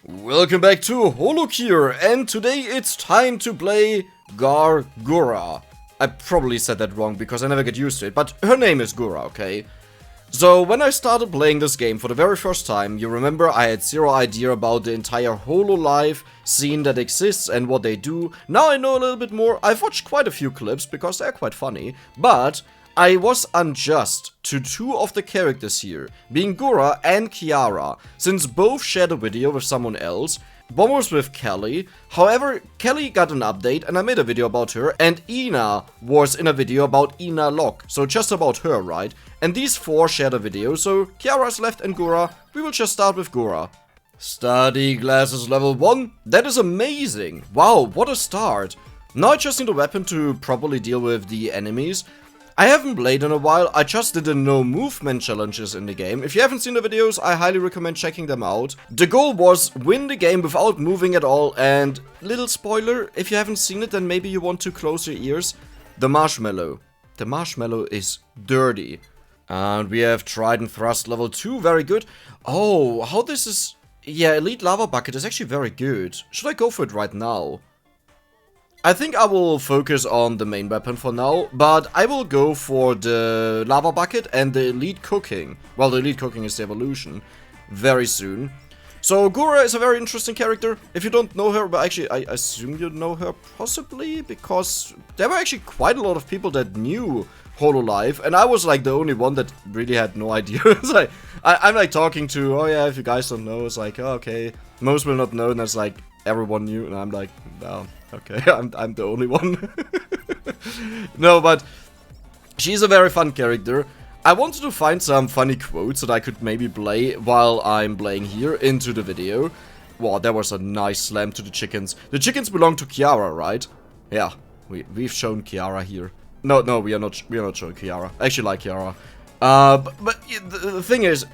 Welcome back to HoloCure, and today it's time to play Gura. I probably said that wrong because I never get used to it, but her name is Gura, okay? So when I started playing this game for the very first time, you remember I had zero idea about the entire Hololive scene that exists and what they do. Now I know a little bit more. I've watched quite a few clips because they're quite funny, but I was unjust to two of the characters here, being Gura and Kiara, since both shared a video with someone else. One was with Kelly, however, Kelly got an update and I made a video about her, and Ina was in a video about InaLock, so just about her, right? And these four shared a video, so Kiara's left and Gura, we will just start with Gura. Study glasses level 1, that is amazing! Wow, what a start! Now I just need a weapon to properly deal with the enemies. I haven't played in a while, I just did the no movement challenges in the game. If you haven't seen the videos, I highly recommend checking them out. The goal was win the game without moving at all, and little spoiler, if you haven't seen it then maybe you want to close your ears. The marshmallow. The marshmallow is dirty. And we have Trident Thrust level 2, very good. Oh, how this is... Yeah, Elite Lava Bucket is actually very good. Should I go for it right now? I think I will focus on the main weapon for now, but I will go for the Lava Bucket and the Elite Cooking. Well, the Elite Cooking is the evolution, very soon. So, Gura is a very interesting character. If you don't know her, but actually, I assume you know her possibly, because there were actually quite a lot of people that knew Hololive, and I was like the only one that really had no idea. It's like, I'm like talking to, oh yeah, if you guys don't know, it's like, oh, okay, most will not know, and it's like, everyone knew, and I'm like, no, okay, I'm the only one. No, but she's a very fun character. I wanted to find some funny quotes that I could maybe play while I'm playing here into the video. Wow, that was a nice slam to the chickens. The chickens belong to Kiara, right? Yeah, we've shown Kiara here. No, we are not showing Kiara. I actually like Kiara. But the thing is,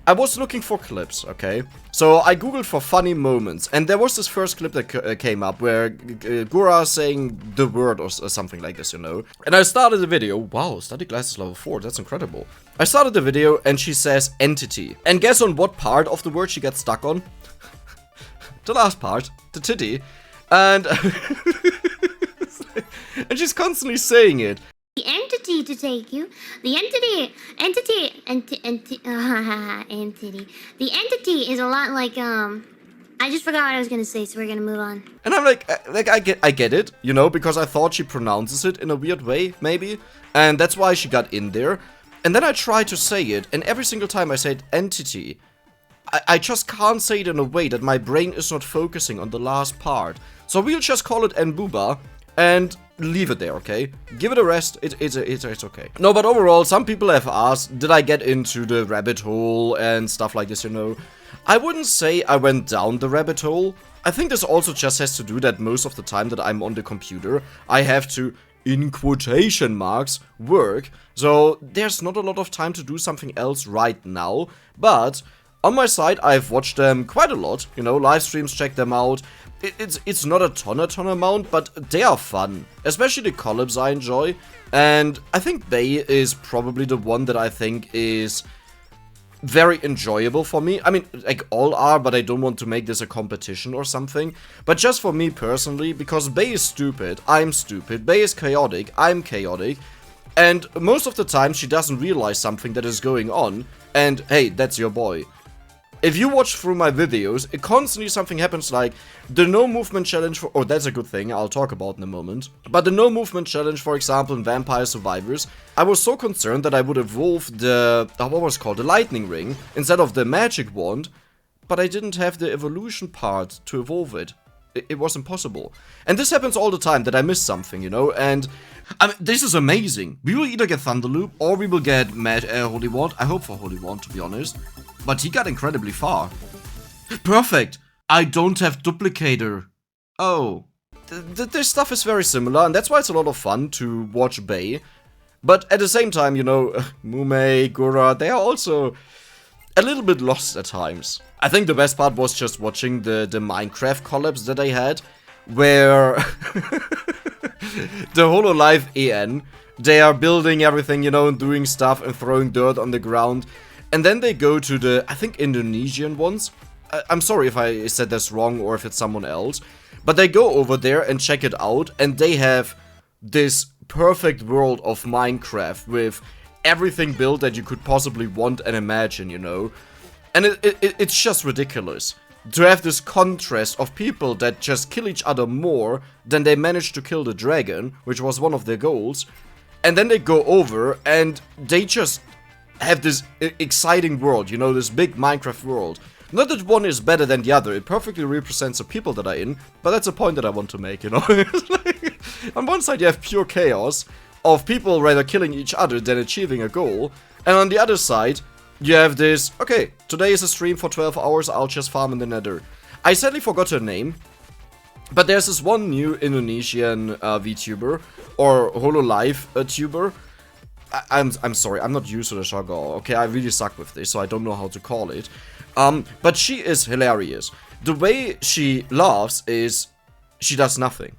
I was looking for clips, okay? So I googled for funny moments, and there was this first clip that came up where Gura saying the word or something like this, you know? And I started the video. Wow, study glasses level 4, that's incredible. I started the video and she says entity. And guess on what part of the word she gets stuck on? The last part, the titty. And, and she's constantly saying it. The entity to take you. The entity. The entity is a lot like, I just forgot what I was gonna say, so we're gonna move on. And I'm like I get it, you know, because I thought she pronounces it in a weird way, maybe. And that's why she got in there. And then I tried to say it, and every single time I said entity, I just can't say it in a way that my brain is not focusing on the last part. So we'll just call it Nbuba, and leave it there, okay? Give it a rest, it's okay. No, but overall, some people have asked, did I get into the rabbit hole and stuff like this, you know? I wouldn't say I went down the rabbit hole. I think this also just has to do that most of the time that I'm on the computer, I have to, in quotation marks, work. So there's not a lot of time to do something else right now, but on my side, I've watched them quite a lot, you know, live streams, check them out. It's not a ton amount, but they are fun. Especially the collabs I enjoy. And I think Bay is probably the one that I think is very enjoyable for me. I mean, like all are, but I don't want to make this a competition or something. But just for me personally, because Bay is stupid, I'm stupid. Bay is chaotic, I'm chaotic. And most of the time she doesn't realize something that is going on. And hey, that's your boy. If you watch through my videos, it constantly something happens like the no movement challenge for... Oh, that's a good thing, I'll talk about in a moment. But the no movement challenge, for example, in Vampire Survivors, I was so concerned that I would evolve the... what was it called? The lightning ring, instead of the magic wand. But I didn't have the evolution part to evolve it. It was impossible. And this happens all the time, that I miss something, you know? And I mean, this is amazing. We will either get Thunderloop, or we will get Holy Wand. I hope for Holy Wand, to be honest. But he got incredibly far. Perfect! I don't have Duplicator. Oh. This stuff is very similar, and that's why it's a lot of fun to watch Bay. But at the same time, you know, Mume, Gura, they are also a little bit lost at times. I think the best part was just watching the Minecraft collabs that I had, where the Hololive EN, they are building everything, you know, and doing stuff and throwing dirt on the ground. And then they go to the, I think, Indonesian ones, I'm sorry if I said this wrong or if it's someone else, but they go over there and check it out, and they have this perfect world of Minecraft with everything built that you could possibly want and imagine, you know? And it's just ridiculous to have this contrast of people that just kill each other more than they manage to kill the dragon, which was one of their goals, and then they go over and they just have this exciting world, you know, this big Minecraft world. Not that one is better than the other, it perfectly represents the people that are in, but that's a point that I want to make, you know? Like, on one side you have pure chaos of people rather killing each other than achieving a goal, and on the other side you have this, okay, today is a stream for 12 hours, I'll just farm in the nether. I sadly forgot her name, but there's this one new Indonesian VTuber, or Hololive tuber. I'm sorry, I'm not used to the jargon, okay, I really suck with this, so I don't know how to call it. But she is hilarious. The way she laughs is, she does nothing.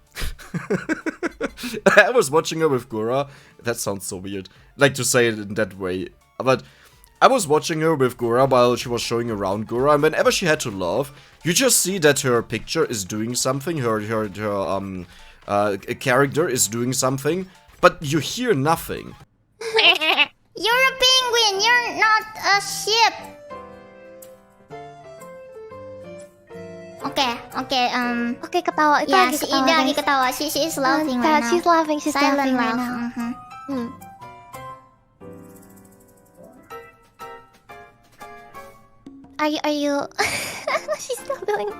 I was watching her with Gura, that sounds so weird, like to say it in that way, but I was watching her with Gura while she was showing around Gura, and whenever she had to laugh, you just see that her picture is doing something, her character is doing something, but you hear nothing. You're a penguin, you're not a ship. Okay, ketawa. Itu Yeah, lagi si ketawa, Ida lagi guys. ketawa. She is laughing right now. She's laughing, she's Silent laughing right laugh. now. Are you... She's still doing...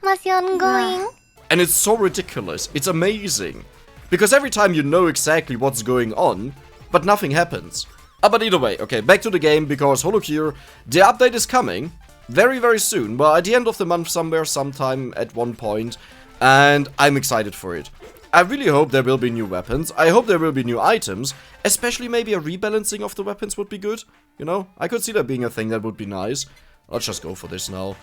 Masih ongoing. And it's so ridiculous, it's amazing. Because every time you know exactly what's going on, but nothing happens. But either way, okay, back to the game, because HoloCure, the update is coming very, very soon. Well, at the end of the month somewhere, sometime at one point. And I'm excited for it. I really hope there will be new weapons. I hope there will be new items. Especially maybe a rebalancing of the weapons would be good. You know, I could see that being a thing that would be nice. Let's just go for this now.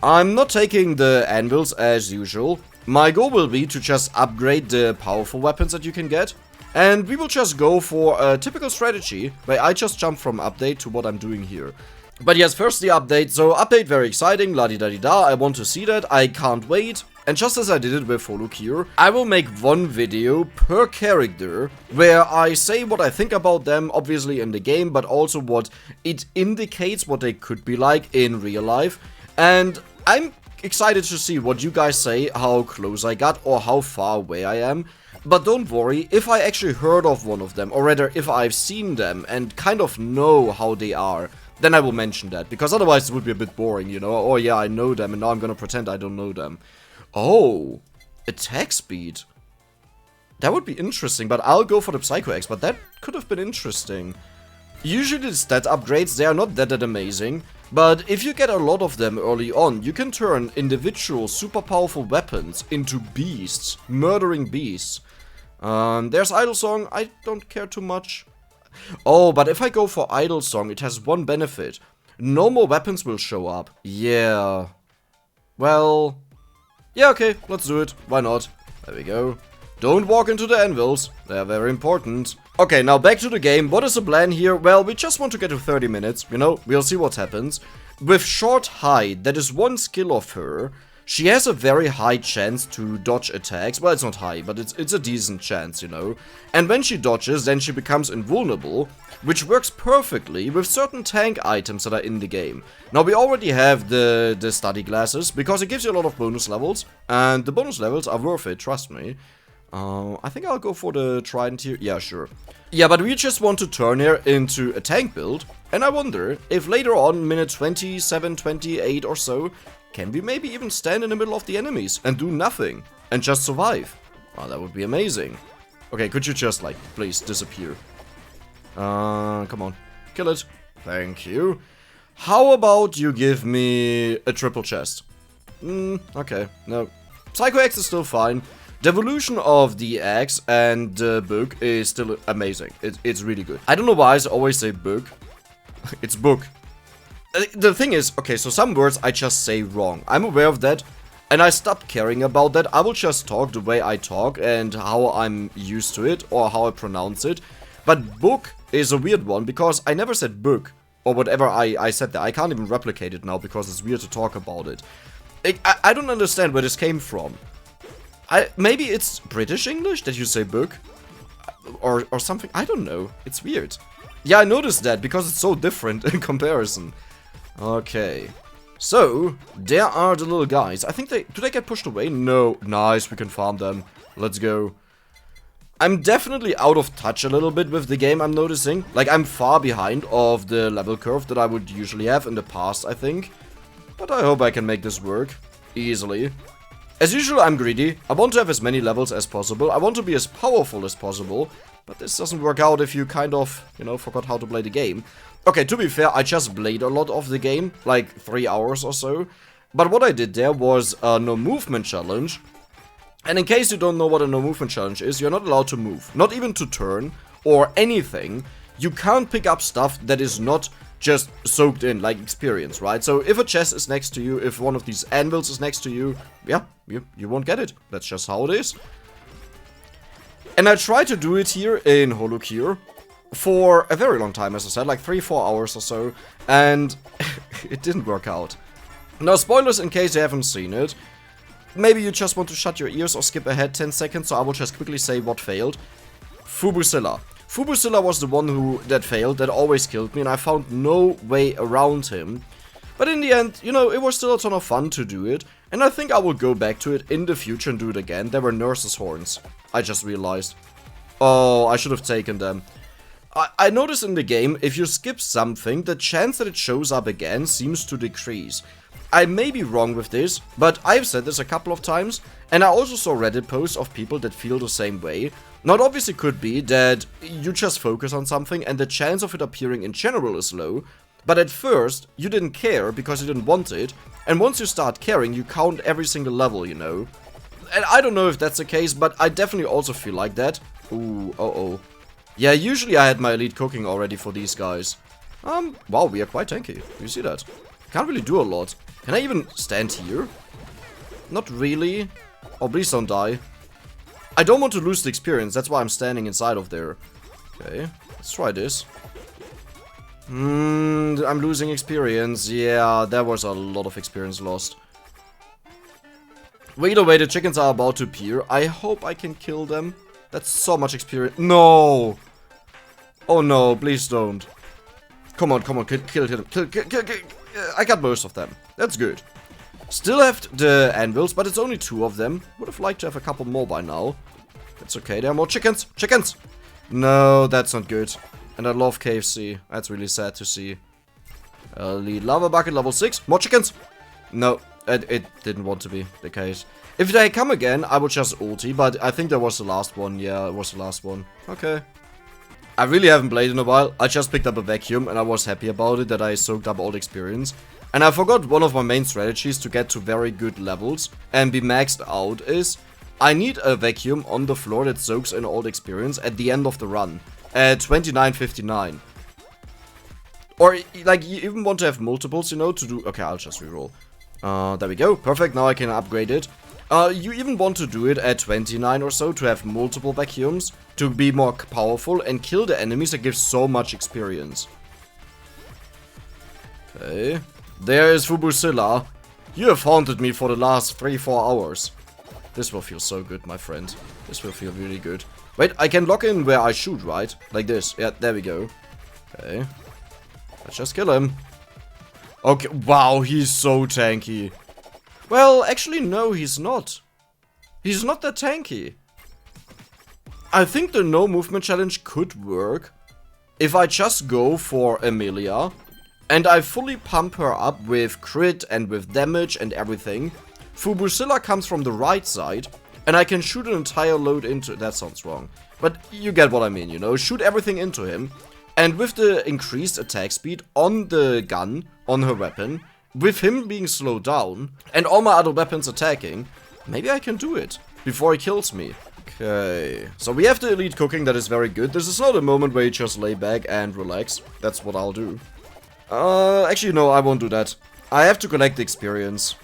I'm not taking the anvils as usual. My goal will be to just upgrade the powerful weapons that you can get. And we will just go for a typical strategy, where I just jump from update to what I'm doing here. But yes, first the update. So update, very exciting, la-di-da-di-da, I want to see that, I can't wait. And just as I did it with HoloCure, I will make one video per character, where I say what I think about them, obviously in the game, but also what it indicates what they could be like in real life. And I'm excited to see what you guys say, how close I got, or how far away I am. But don't worry, if I actually heard of one of them, or rather if I've seen them and kind of know how they are, then I will mention that, because otherwise it would be a bit boring, you know? Oh yeah, I know them, and now I'm gonna pretend I don't know them. Oh, attack speed. That would be interesting, but I'll go for the Psycho X, but that could have been interesting. Usually the stat upgrades, they are not that amazing, but if you get a lot of them early on, you can turn individual super powerful weapons into beasts, murdering beasts. There's Idle Song, I don't care too much. Oh, but if I go for Idle Song, it has one benefit. No more weapons will show up. Yeah. Well... yeah, okay, let's do it. Why not? There we go. Don't walk into the anvils. They are very important. Okay, now back to the game. What is the plan here? Well, we just want to get to 30 minutes. You know, we'll see what happens. With Short Hide, that is one skill of her. She has a very high chance to dodge attacks. Well, it's not high, but it's a decent chance, you know. And when she dodges, then she becomes invulnerable, which works perfectly with certain tank items that are in the game. Now, we already have the study glasses, because it gives you a lot of bonus levels, and the bonus levels are worth it, trust me. I think I'll go for the trident here. Yeah, sure. Yeah, but we just want to turn her into a tank build, and I wonder if later on, minute 27, 28 or so, can we maybe even stand in the middle of the enemies and do nothing and just survive? Oh, that would be amazing. Okay, could you just, like, please disappear? Come on. Kill it. Thank you. How about you give me a triple chest? Okay, no. Psycho X is still fine. The evolution of the axe and the book is still amazing. It's really good. I don't know why I always say book. It's book. The thing is, okay, so some words I just say wrong. I'm aware of that, and I stopped caring about that. I will just talk the way I talk and how I'm used to it, or how I pronounce it. But book is a weird one, because I never said book. Or whatever I said there. I can't even replicate it now because it's weird to talk about it. I don't understand where this came from. Maybe it's British English that you say book? Or something? I don't know. It's weird. Yeah, I noticed that because it's so different in comparison. Okay. So, there are the little guys. I think do they get pushed away? No. Nice, we can farm them. Let's go. I'm definitely out of touch a little bit with the game, I'm noticing. Like, I'm far behind of the level curve that I would usually have in the past, I think. But I hope I can make this work easily. As usual, I'm greedy. I want to have as many levels as possible. I want to be as powerful as possible. But this doesn't work out if you kind of, you know, forgot how to play the game. Okay, to be fair, I just played a lot of the game. Like, 3 hours or so. But what I did there was a no movement challenge. And in case you don't know what a no movement challenge is, you're not allowed to move. Not even to turn or anything. You can't pick up stuff that is not just soaked in, like experience, right? So if a chest is next to you, if one of these anvils is next to you, yeah, you won't get it. That's just how it is. And I tried to do it here in HoloCure for a very long time, as I said, like 3-4 hours or so, and it didn't work out. Now, spoilers in case you haven't seen it. Maybe you just want to shut your ears or skip ahead 10 seconds, so I will just quickly say what failed. Fubusilla. Fubusilla was the one that failed, that always killed me, and I found no way around him. But in the end, you know, it was still a ton of fun to do it, and I think I will go back to it in the future and do it again. There were nurses' horns, I just realized. Oh, I should have taken them. I noticed in the game, if you skip something, the chance that it shows up again seems to decrease. I may be wrong with this, but I've said this a couple of times, and I also saw Reddit posts of people that feel the same way. Now, it obviously could be that you just focus on something and the chance of it appearing in general is low, but at first, you didn't care because you didn't want it, and once you start caring, you count every single level, you know. And I don't know if that's the case, but I definitely also feel like that. Ooh, uh-oh. Yeah, usually I had my elite cooking already for these guys. Wow, we are quite tanky. You see that? Can't really do a lot. Can I even stand here? Not really. Oh, please don't die. I don't want to lose the experience, that's why I'm standing inside of there. Okay, let's try this. I'm losing experience. Yeah, there was a lot of experience lost. Wait, the way the chickens are about to appear. I hope I can kill them. That's so much experience. No! Oh no, please don't. Come on, kill them. Kill. I got most of them. That's good. Still have the anvils, but it's only 2 of them. Would have liked to have a couple more by now. That's okay, there are more chickens. Chickens! No, that's not good. And I love KFC. That's really sad to see. Elite lava bucket, level 6. More chickens! No, it didn't want to be the case. If they come again, I would just ulti, but I think that was the last one. Yeah, it was the last one. Okay. I really haven't played in a while. I just picked up a vacuum and I was happy about it, that I soaked up all the experience. And I forgot one of my main strategies to get to very good levels and be maxed out is I need a vacuum on the floor that soaks in all the experience at the end of the run at 29:59. Or like you even want to have multiples, you know, to do. Okay, I'll just reroll. There we go. Perfect. Now I can upgrade it. You even want to do it at 29 or so to have multiple vacuums to be more powerful and kill the enemies that give so much experience. Okay. There is Fubusilla. You have haunted me for the last 3-4 hours. This will feel so good, my friend. This will feel really good. Wait, I can lock in where I shoot, right? Like this. Yeah, there we go. Okay. Let's just kill him. Okay, wow, he's so tanky. Well, actually, no, he's not. He's not that tanky. I think the no movement challenge could work if I just go for Emilia and I fully pump her up with crit and with damage and everything. Fubusilla comes from the right side and I can shoot an entire load into... That sounds wrong. But you get what I mean, you know? Shoot everything into him. And with the increased attack speed on the gun, on her weapon, with him being slowed down, and all my other weapons attacking, maybe I can do it before he kills me. Okay, so we have the elite cooking that is very good. This is not a moment where you just lay back and relax. That's what I'll do. Actually, no, I won't do that. I have to collect the experience.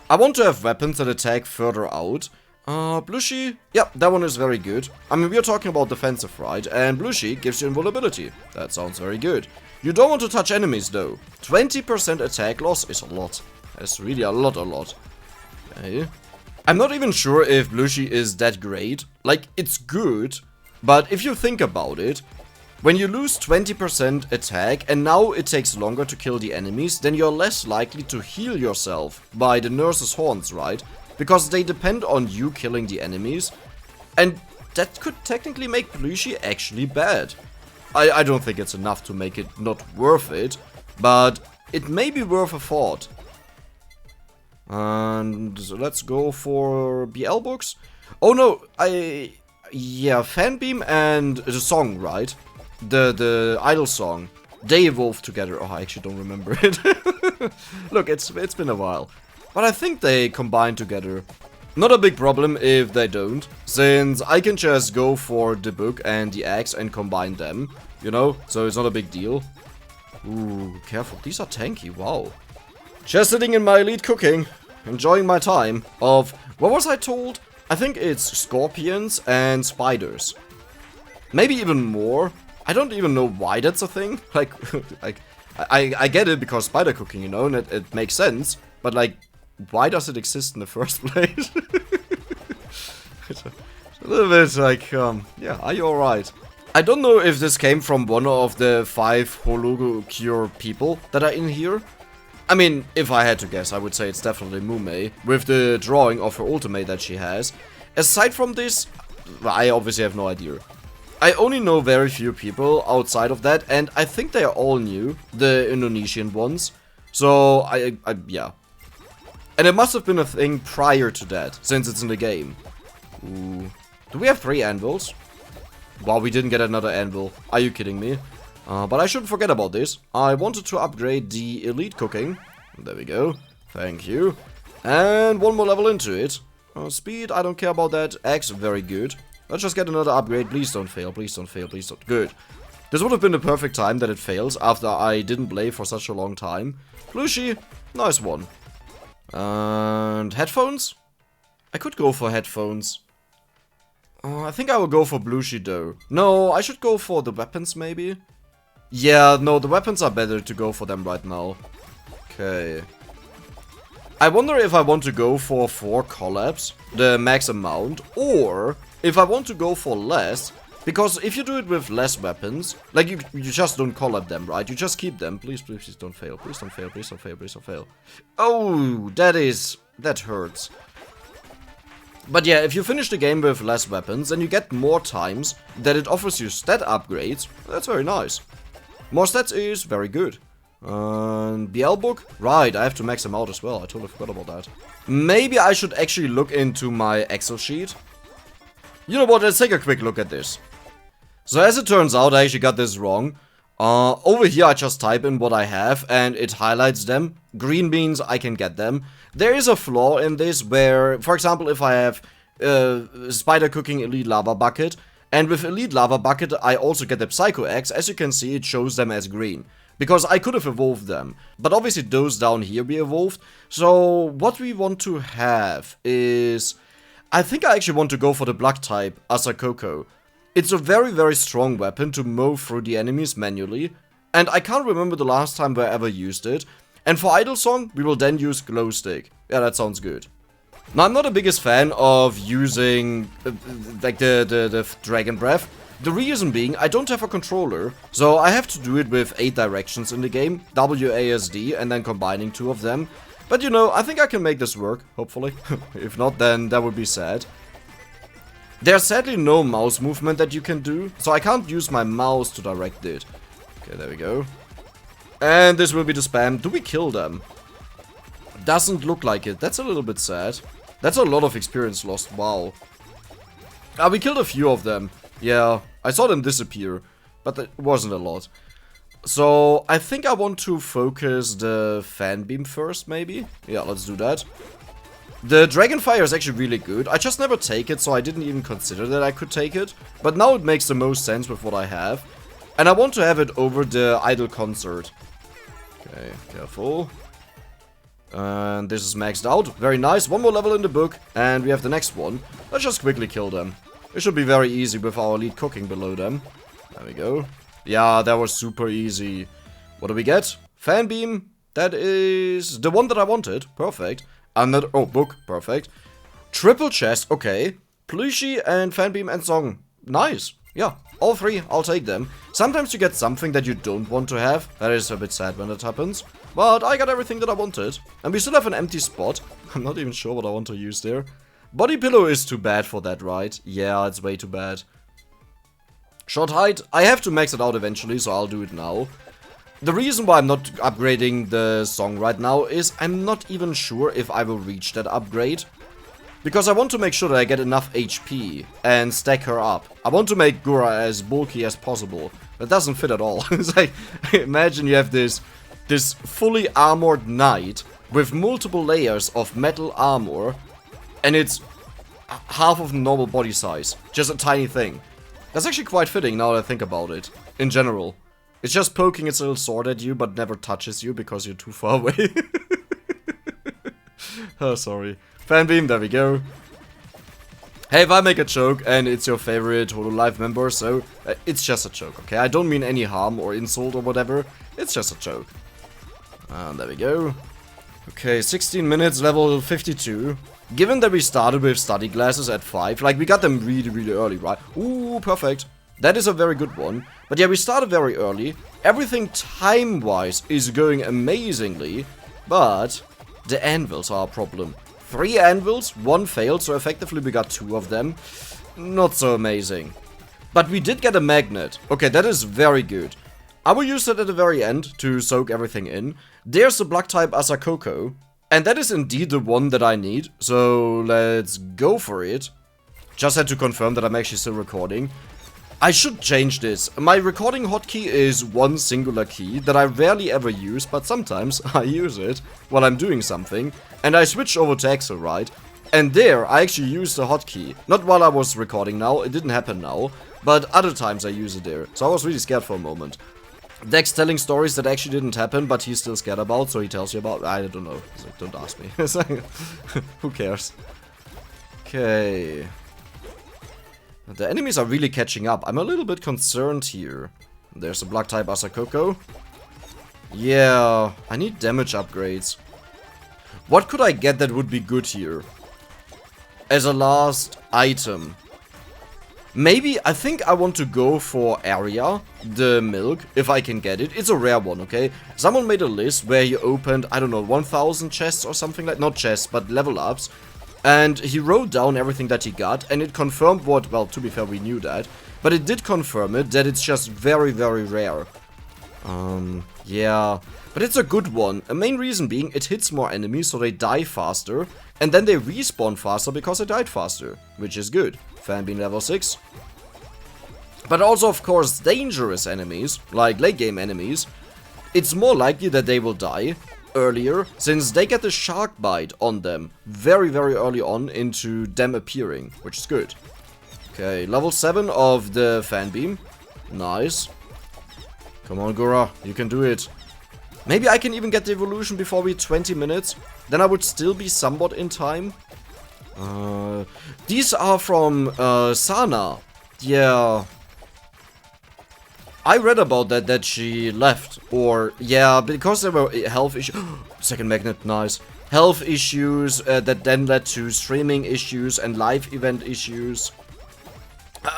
I want to have weapons that attack further out. Blushy, yeah, that one is very good. I mean, we are talking about defensive, right? And Blushy gives you invulnerability. That sounds very good. You don't want to touch enemies though. 20% attack loss is a lot. That's really a lot. Okay. I'm not even sure if Blushi is that great. Like, it's good, but if you think about it, when you lose 20% attack and now it takes longer to kill the enemies, then you're less likely to heal yourself by the nurse's horns, right? Because they depend on you killing the enemies, and that could technically make Blushi actually bad. I don't think it's enough to make it not worth it, but it may be worth a thought. And let's go for BL books. Oh no, yeah, Fanbeam and the song, right? The idol song. They evolved together. Oh, I actually don't remember it. Look, it's been a while. But I think they combined together. Not a big problem if they don't, since I can just go for the book and the axe and combine them, you know? So it's not a big deal. Ooh, careful. These are tanky, wow. Just sitting in my elite cooking, enjoying my time of, what was I told? I think it's scorpions and spiders. Maybe even more. I don't even know why that's a thing. Like, I get it because spider cooking, you know, and it makes sense. But like, why does it exist in the first place? It's a little bit like, yeah, are you alright? I don't know if this came from one of the 5 HoloCure people that are in here. I mean, if I had to guess, I would say it's definitely Mume, with the drawing of her ultimate that she has. Aside from this, I obviously have no idea. I only know very few people outside of that, and I think they are all new, the Indonesian ones. So, yeah. And it must have been a thing prior to that, since it's in the game. Ooh. Do we have 3 anvils? Wow, we didn't get another anvil. Are you kidding me? But I shouldn't forget about this. I wanted to upgrade the elite cooking. There we go. Thank you. And 1 more level into it. Speed, I don't care about that. Axe, very good. Let's just get another upgrade. Please don't fail. Please don't fail. Please don't. Good. This would have been the perfect time that it fails after I didn't play for such a long time. Blushi, nice one. And headphones? I could go for headphones. I think I will go for Blushi though. No, I should go for the weapons maybe. Yeah, no, the weapons are better to go for them right now. Okay. I wonder if I want to go for 4 collabs, the max amount, or if I want to go for less, because if you do it with less weapons, like you just don't collab them, right? You just keep them. Please, please, please don't fail. Please don't fail. Please don't fail. Please don't fail. Oh, that hurts. But yeah, if you finish the game with less weapons, then you get more times that it offers you stat upgrades. That's very nice. More stats is very good. BL book? Right, I have to max them out as well. I totally forgot about that. Maybe I should actually look into my Excel sheet. You know what, let's take a quick look at this. So as it turns out, I actually got this wrong. Over here I just type in what I have and it highlights them. Green means I can get them. There is a flaw in this where, for example, if I have Spider Cooking Elite Lava Bucket, and with Elite Lava Bucket I also get the Psycho Axe, as you can see it shows them as green. Because I could have evolved them, but obviously those down here we evolved. So what we want to have is, I think I actually want to go for the Black type Asakoko. It's a very, very strong weapon to mow through the enemies manually, and I can't remember the last time I ever used it. And for Idol Song, we will then use Glow Stick. Yeah, that sounds good. Now, I'm not the biggest fan of using, like, the Dragon Breath. The reason being, I don't have a controller, so I have to do it with 8 directions in the game, WASD, and then combining 2 of them. But you know, I think I can make this work, hopefully. If not, then that would be sad. There's sadly no mouse movement that you can do, so I can't use my mouse to direct it. Okay, there we go. And this will be the spam. Do we kill them? Doesn't look like it. That's a little bit sad. That's a lot of experience lost, wow. We killed a few of them. Yeah, I saw them disappear, but it wasn't a lot. So, I think I want to focus the Fan Beam first, maybe? Yeah, let's do that. The Dragonfire is actually really good. I just never take it, so I didn't even consider that I could take it. But now it makes the most sense with what I have. And I want to have it over the Idol Concert. Okay, careful. And this is maxed out. Very nice. 1 more level in the book, and we have the next one. Let's just quickly kill them. It should be very easy with our elite cooking below them. There we go. Yeah, that was super easy. What do we get? Fan beam. That is the one that I wanted. Perfect. Another, oh, book. Perfect. Triple chest. Okay. Plushie and fan beam and song. Nice. Yeah, all three. I'll take them. Sometimes you get something that you don't want to have. That is a bit sad when that happens. But I got everything that I wanted. And we still have an empty spot. I'm not even sure what I want to use there. Body pillow is too bad for that, right? Yeah, it's way too bad. Short height. I have to max it out eventually, so I'll do it now. The reason why I'm not upgrading the song right now is I'm not even sure if I will reach that upgrade. Because I want to make sure that I get enough HP and stack her up. I want to make Gura as bulky as possible. That doesn't fit at all. It's like, imagine you have this fully armored knight with multiple layers of metal armor. And it's half of normal body size. Just a tiny thing. That's actually quite fitting now that I think about it. In general. It's just poking its little sword at you, but never touches you because you're too far away. Oh, sorry. Fan beam, there we go. Hey, if I make a joke and it's your favorite Hololive member, so it's just a joke, okay? I don't mean any harm or insult or whatever. It's just a joke. And there we go. Okay, 16 minutes, level 52. Given that we started with study glasses at 5, like we got them really, really early, right? Ooh, perfect. That is a very good one. But yeah, we started very early. Everything time-wise is going amazingly. But the anvils are a problem. 3 anvils, 1 failed, so effectively we got 2 of them. Not so amazing. But we did get a magnet. Okay, that is very good. I will use that at the very end to soak everything in. There's the black type Asakoko. And that is indeed the one that I need. So let's go for it. Just had to confirm that I'm actually still recording. I should change this. My recording hotkey is one singular key that I rarely ever use, but sometimes I use it while I'm doing something. And I switch over to Excel, right? And there, I actually use the hotkey. Not while I was recording now, it didn't happen now. But other times I use it there. So I was really scared for a moment. Dex telling stories that actually didn't happen, but he's still scared about, so he tells you about. I don't know. He's like, don't ask me. Who cares? Okay. The enemies are really catching up. I'm a little bit concerned here. There's a black type Asakoko. Yeah, I need damage upgrades. What could I get that would be good here? As a last item. Maybe, I think I want to go for Area, the milk, if I can get it. It's a rare one, okay? Someone made a list where he opened, I don't know, 1000 chests or something like, not chests, but level ups. And he wrote down everything that he got, and it confirmed what, well, to be fair, we knew that. But it did confirm it, that it's just very, very rare. Yeah. But it's a good one. A main reason being, it hits more enemies, so they die faster. And then they respawn faster because they died faster, which is good. Fan being level 6. But also, of course, dangerous enemies, like late game enemies, it's more likely that they will die earlier, since they get the shark bite on them very, very early on into them appearing, which is good. Okay, level 7 of the fan beam. Nice. Come on, Gura, you can do it. Maybe I can even get the evolution before we 20 minutes. Then I would still be somewhat in time. These are from Sana. Yeah. I read about that she left. Or, yeah, because there were health issues. Second magnet, nice. Health issues that then led to streaming issues and live event issues.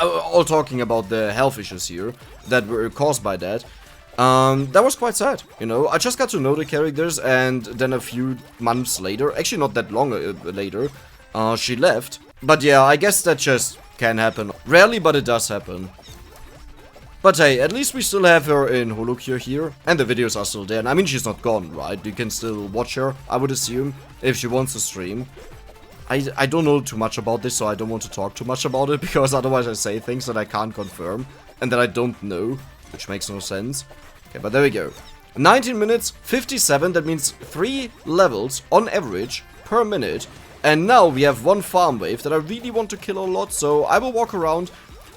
All talking about the health issues here that were caused by that. That was quite sad, you know. I just got to know the characters, and then a few months later, actually not that long later, she left. But yeah, I guess that just can happen. Rarely, but it does happen. But hey, at least we still have her in HoloCure here, and the videos are still there. And I mean, she's not gone, right? You can still watch her, I would assume, if she wants to stream. I don't know too much about this, so I don't want to talk too much about it, because otherwise I say things that I can't confirm, and that I don't know, which makes no sense. Okay, but there we go. 19 minutes, 57, that means 3 levels on average per minute. And now we have 1 farm wave that I really want to kill a lot, so I will walk around.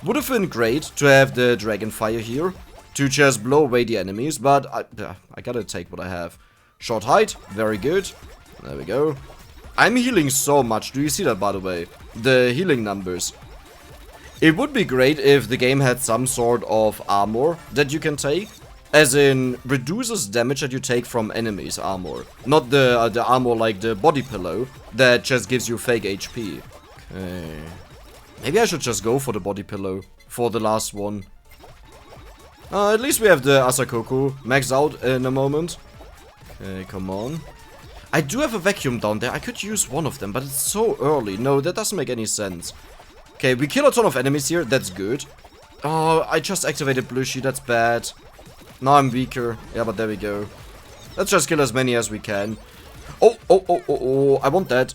Would have been great to have the dragon fire here, to just blow away the enemies, but I gotta take what I have. Short height, very good. There we go. I'm healing so much, do you see that, by the way? The healing numbers. It would be great if the game had some sort of armor that you can take. As in, reduces damage that you take from enemies' armor. Not the armor like the body pillow that just gives you fake HP. Okay. Maybe I should just go for the body pillow for the last one. At least we have the Asakoku maxed out in a moment. Okay, come on. I do have a vacuum down there. I could use one of them, but it's so early. No, that doesn't make any sense. Okay, we kill a ton of enemies here. That's good. Oh, I just activated Blushy. That's bad. Now I'm weaker. Yeah, but there we go. Let's just kill as many as we can. Oh, I want that.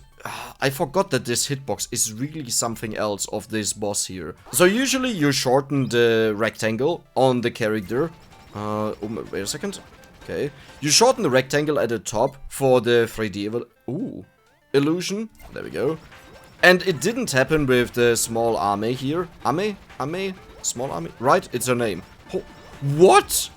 I forgot that this hitbox is really something else of this boss here. So usually you shorten the rectangle on the character. Wait a second. Okay. You shorten the rectangle at the top for the 3D illusion. There we go. And it didn't happen with the small Ame here. Ame? Small Ame? Right? It's her name. Oh, what?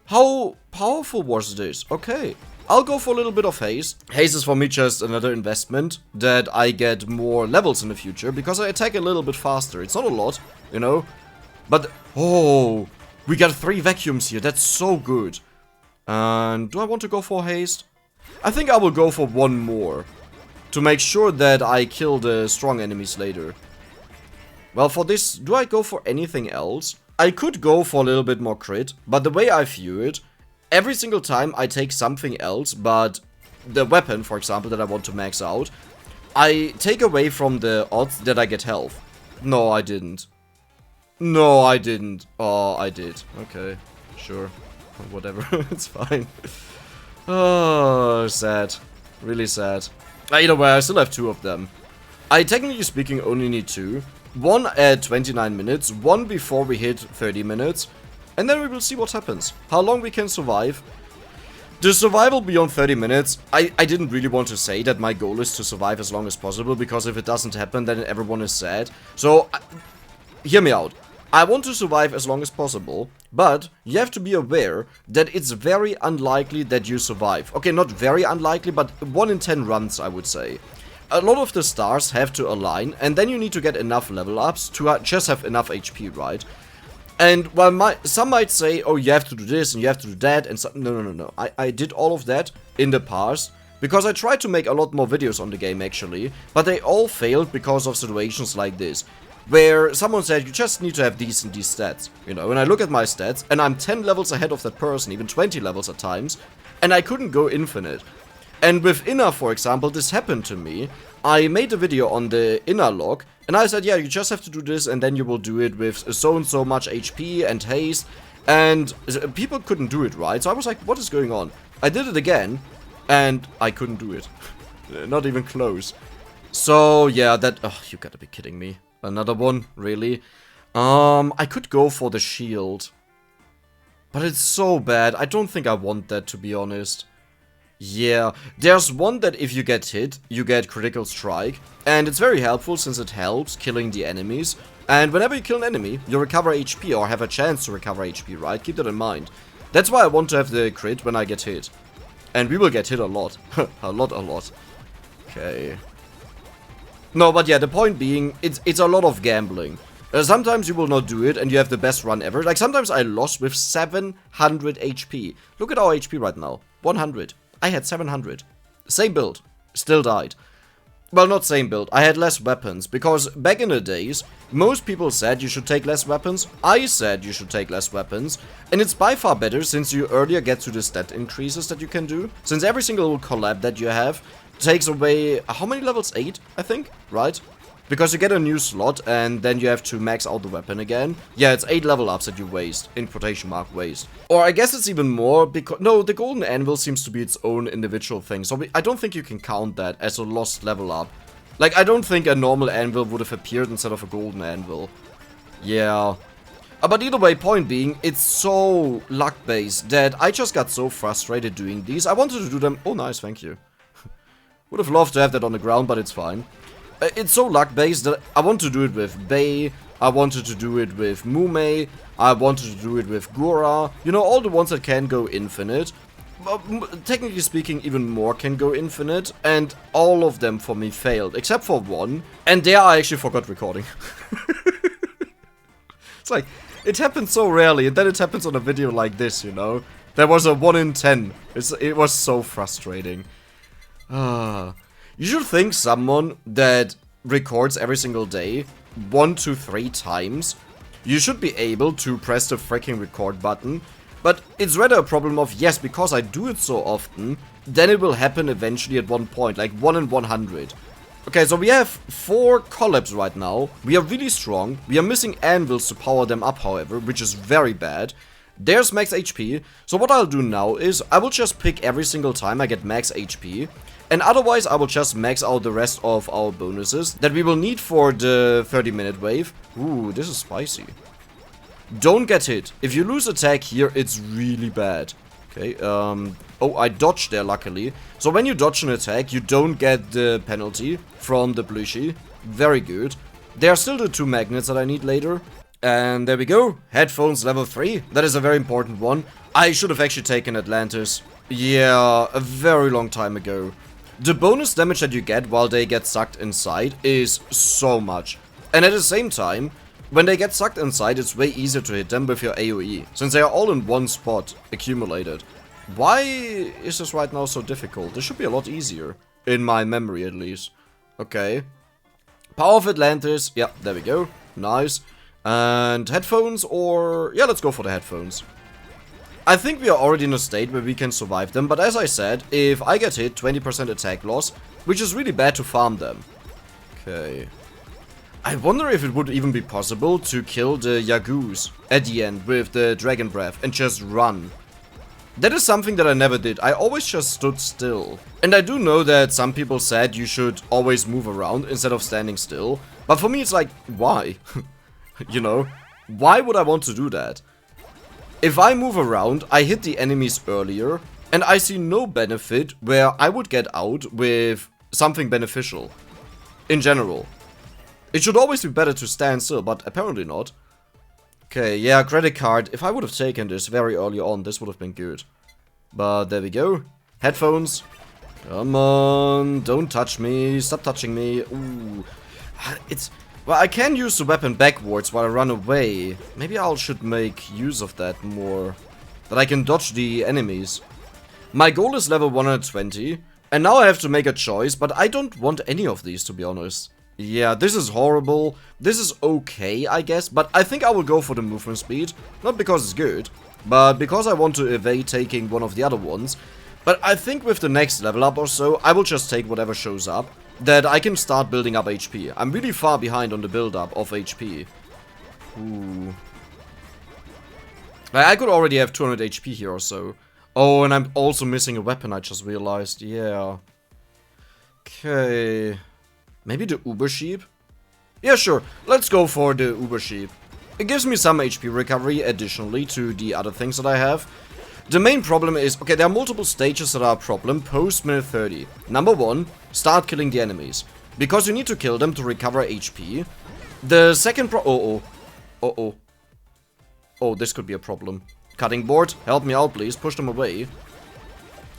How powerful was this? Okay. I'll go for a little bit of haste. Haste is for me just another investment that I get more levels in the future because I attack a little bit faster. It's not a lot, you know. But, oh, we got 3 vacuums here. That's so good. And do I want to go for haste? I think I will go for one more to make sure that I kill the strong enemies later. Well, for this, do I go for anything else? I could go for a little bit more crit, but the way I view it, every single time I take something else, but the weapon, for example, that I want to max out, I take away from the odds that I get health. No, I didn't. No, I didn't. Oh, I did. Okay, sure. Whatever, it's fine. Oh, sad. Really sad. Either way, I still have 2 of them. I, technically speaking, only need 2. One at 29 minutes, one before we hit 30 minutes. And then we will see what happens. How long we can survive. The survival beyond 30 minutes, I didn't really want to say that my goal is to survive as long as possible. Because if it doesn't happen, then everyone is sad. So, hear me out. I want to survive as long as possible. But you have to be aware that it's very unlikely that you survive. Okay, not very unlikely, but 1 in 10 runs, I would say. A lot of the stars have to align, and then you need to get enough level ups to just have enough HP, right? And while some might say, oh, you have to do this and you have to do that, and no. I did all of that in the past, because I tried to make a lot more videos on the game, actually, but they all failed because of situations like this, where someone said, you just need to have these and these stats, you know, and I look at my stats, and I'm 10 levels ahead of that person, even 20 levels at times, and I couldn't go infinite. And with Ina, for example, this happened to me. I made a video on the InaLock, and I said, yeah, you just have to do this, and then you will do it with so and so much HP and haste. And people couldn't do it, right? So I was like, what is going on? I did it again, and I couldn't do it. Not even close. So, yeah, that... Oh, you gotta be kidding me. Another one? Really? I could go for the shield. But it's so bad. I don't think I want that, to be honest. Yeah, there's one that if you get hit, you get critical strike, and it's very helpful since it helps killing the enemies, and whenever you kill an enemy, you recover HP or have a chance to recover HP, right? Keep that in mind. That's why I want to have the crit when I get hit. And we will get hit a lot. a lot. Okay. No, but yeah, the point being, it's a lot of gambling. Sometimes you will not do it and you have the best run ever. Like sometimes I lost with 700 HP. Look at our HP right now. 100. I had 700. Same build. Still died. Well, not same build. I had less weapons. Because back in the days, most people said you should take less weapons. I said you should take less weapons. And it's by far better since you earlier get to the stat increases that you can do. Since every single collab that you have takes away... How many levels? 8, I think? Right? Because you get a new slot and then you have to max out the weapon again. Yeah, it's 8 level ups that you waste. In quotation mark, waste. Or I guess it's even more because... No, the golden anvil seems to be its own individual thing. So I don't think you can count that as a lost level up. Like, I don't think a normal anvil would have appeared instead of a golden anvil. Yeah. But either way, point being, it's so luck-based that I just got so frustrated doing these. I wanted to do them... Oh, nice, thank you. Would have loved to have that on the ground, but it's fine. It's so luck-based that I want to do it with Bei, I wanted to do it with Mume, I wanted to do it with Gura. You know, all the ones that can go infinite. Technically speaking, even more can go infinite. And all of them for me failed, except for one. And there I actually forgot recording. It's like, it happens so rarely, and then it happens on a video like this, you know? There was a 1 in 10. It was so frustrating. You should think someone that records every single day 1 to 3 times, you should be able to press the freaking record button. But it's rather a problem of, yes, because I do it so often, then it will happen eventually at one point, like 1 in 100. Okay, so we have 4 collabs right now. We are really strong. We are missing anvils to power them up, however, which is very bad. There's max HP. So what I'll do now is I will just pick every single time I get max HP. And otherwise I will just max out the rest of our bonuses that we will need for the 30-minute wave. Ooh, this is spicy. Don't get hit. If you lose attack here, it's really bad. Okay, oh, I dodged there, luckily. So when you dodge an attack, you don't get the penalty from the plushie. Very good. There are still the 2 magnets that I need later. And there we go. Headphones level 3. That is a very important one. I should have actually taken Atlantis. Yeah, a very long time ago. The bonus damage that you get while they get sucked inside is so much. And at the same time, when they get sucked inside, it's way easier to hit them with your AoE, since they are all in one spot, accumulated. Why is this right now so difficult? This should be a lot easier, in my memory at least. Okay. Power of Atlantis, yeah, there we go, nice. And headphones, or... yeah, let's go for the headphones. I think we are already in a state where we can survive them, but as I said, if I get hit, 20% attack loss, which is really bad to farm them. Okay. I wonder if it would even be possible to kill the Yagoos at the end with the Dragon Breath and just run. That is something that I never did. I always just stood still. And I do know that some people said you should always move around instead of standing still. But for me it's like, why? You know, why would I want to do that? If I move around, I hit the enemies earlier, and I see no benefit where I would get out with something beneficial. In general. It should always be better to stand still, but apparently not. Okay, yeah, credit card. If I would have taken this very early on, this would have been good. But there we go. Headphones. Come on, don't touch me. Stop touching me. Ooh. It's... well, I can use the weapon backwards while I run away. Maybe I should make use of that more. That I can dodge the enemies. My goal is level 120. And now I have to make a choice, but I don't want any of these, to be honest. Yeah, this is horrible. This is okay, I guess, but I think I will go for the movement speed. Not because it's good, but because I want to evade taking one of the other ones. But I think with the next level up or so, I will just take whatever shows up, that I can start building up HP. I'm really far behind on the build-up of HP. Ooh. I could already have 200 HP here or so. Oh, and I'm also missing a weapon, I just realized. Yeah. Okay... maybe the Uber Sheep? Yeah, sure. Let's go for the Uber Sheep. It gives me some HP recovery additionally to the other things that I have. The main problem is... okay, there are multiple stages that are a problem post minute 30. Number 1, start killing the enemies. Because you need to kill them to recover HP. The second Oh, this could be a problem. Cutting board, help me out please, push them away.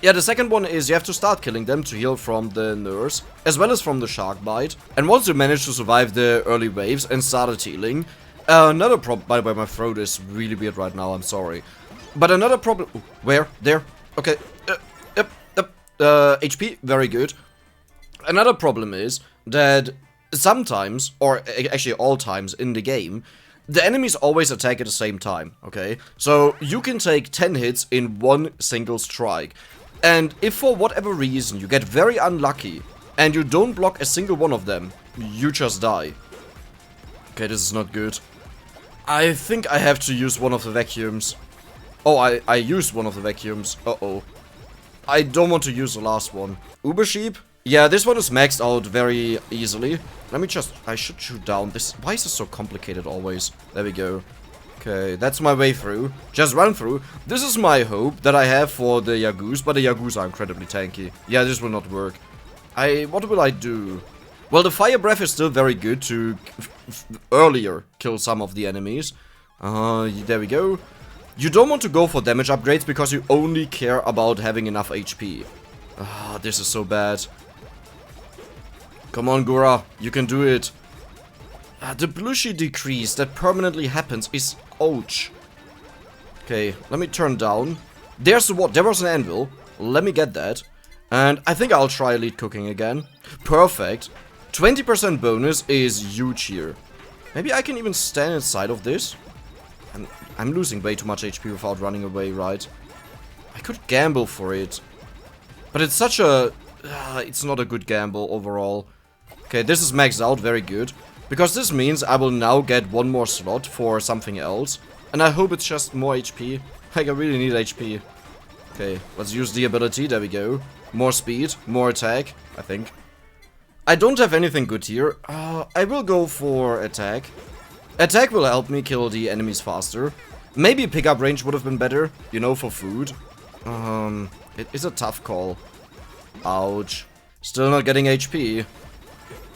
Yeah, the second one is you have to start killing them to heal from the nurse, as well as from the shark bite. And once you manage to survive the early waves and started healing, another problem... by the way, my throat is really weird right now, I'm sorry. But another problem... ooh, where? There. Okay. HP, very good. Another problem is that sometimes, or actually all times in the game, the enemies always attack at the same time, okay? So you can take 10 hits in one single strike. And if for whatever reason you get very unlucky and you don't block a single one of them, you just die. Okay, this is not good. I think I have to use one of the vacuums. Oh, I used one of the vacuums. Uh-oh. I don't want to use the last one. Uber Sheep? Yeah, this one is maxed out very easily. Let me just... I should shoot down this... why is this so complicated always? There we go. Okay, that's my way through. Just run through. This is my hope that I have for the Yagoos, but the Yagoos are incredibly tanky. Yeah, this will not work. What will I do? Well, the fire breath is still very good to earlier kill some of the enemies. There we go. You don't want to go for damage upgrades because you only care about having enough HP. This is so bad. Come on, Gura. You can do it. The blushy decrease that permanently happens is ouch. Okay, let me turn down. There's the what? There was an anvil. Let me get that. And I think I'll try elite cooking again. Perfect. 20% bonus is huge here. Maybe I can even stand inside of this. I'm losing way too much HP without running away, right? I could gamble for it. But it's such a... it's not a good gamble overall. Okay, this is maxed out, very good. Because this means I will now get one more slot for something else. And I hope it's just more HP. Like, I really need HP. Okay, let's use the ability, there we go. More speed, more attack, I think. I don't have anything good here. I will go for attack. Attack will help me kill the enemies faster. Maybe pickup range would have been better, you know, for food. It is a tough call. Ouch. Still not getting HP.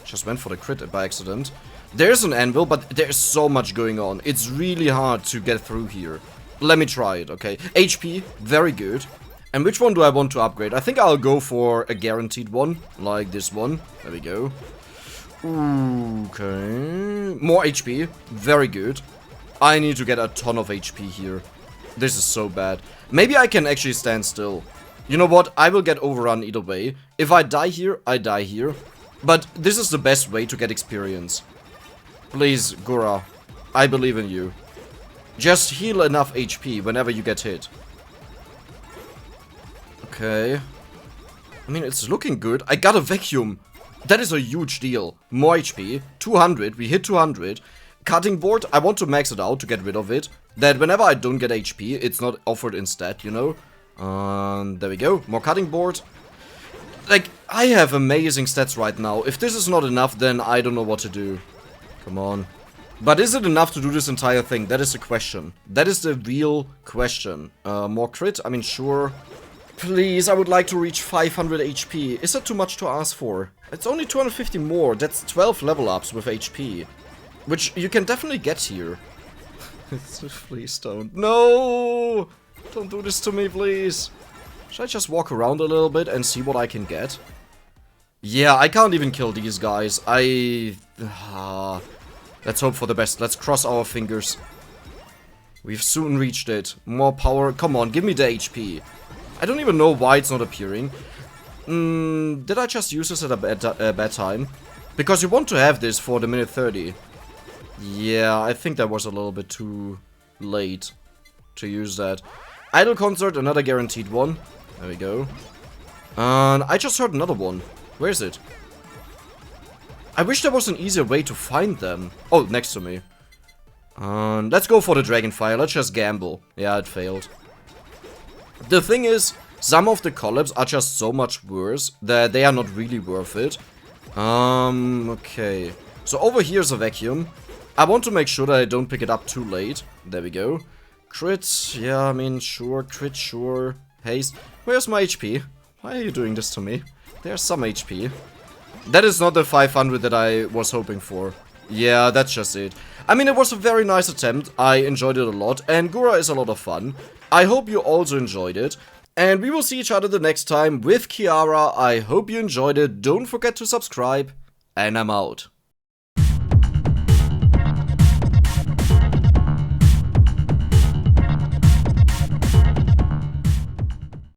Just went for the crit by accident. There's an anvil, but there's so much going on. It's really hard to get through here. Let me try it, okay? HP, very good. And which one do I want to upgrade? I think I'll go for a guaranteed one, like this one. There we go. Okay. More HP. Very good. I need to get a ton of HP here. This is so bad. Maybe I can actually stand still. You know what? I will get overrun either way. If I die here, I die here. But this is the best way to get experience. Please, Gura. I believe in you. Just heal enough HP whenever you get hit. Okay. I mean, it's looking good. I got a vacuum. That is a huge deal. More HP. 200. We hit 200. Cutting board. I want to max it out to get rid of it. That whenever I don't get HP, it's not offered instead, you know? There we go. More cutting board. Like, I have amazing stats right now. If this is not enough, then I don't know what to do. Come on. But is it enough to do this entire thing? That is the question. That is the real question. More crit? I mean, sure. Please, I would like to reach 500 HP. Is that too much to ask for? It's only 250 more. That's 12 level ups with HP. Which you can definitely get here. Please don't. No! Don't do this to me, please. Should I just walk around a little bit and see what I can get? Yeah, I can't even kill these guys. Let's hope for the best. Let's cross our fingers. We've soon reached it. More power. Come on, give me the HP. I don't even know why it's not appearing. Did I just use this at a bad time? Because you want to have this for the minute 30. Yeah, I think that was a little bit too late to use that. Idle concert, another guaranteed one. There we go. And I just heard another one. Where is it? I wish there was an easier way to find them. Oh, next to me. Let's go for the Dragonfire. Let's just gamble. Yeah, it failed. The thing is, some of the collabs are just so much worse that they are not really worth it. Okay. So over here's a vacuum. I want to make sure that I don't pick it up too late. There we go. Crit, yeah, I mean, sure. Crit, sure. Haste. Where's my HP? Why are you doing this to me? There's some HP. That is not the 500 that I was hoping for. Yeah, that's just it. I mean, it was a very nice attempt. I enjoyed it a lot, and Gura is a lot of fun. I hope you also enjoyed it. And we will see each other the next time with Kiara. I hope you enjoyed it. Don't forget to subscribe, and I'm out.